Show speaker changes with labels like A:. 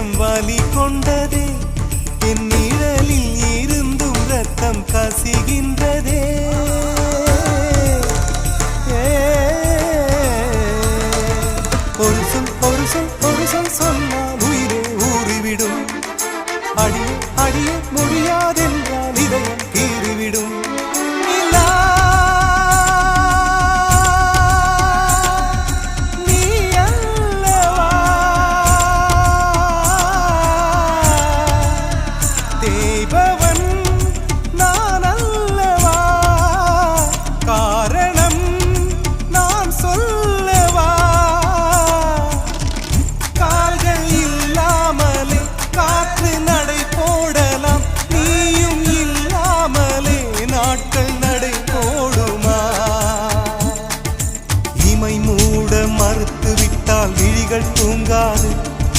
A: நெஞ்சம் வலி கொண்டதே என் நிழலில் இருந்தும் ரத்தம் கசிகின்றதே ஒரு சொல் சொன்னால் உயிரே ஊறிவிடும் அடிய முடியாதென்றால் இதயம் கீறிவிடும் மூட மறுத்து விட்டால் விழிகள் தூங்காது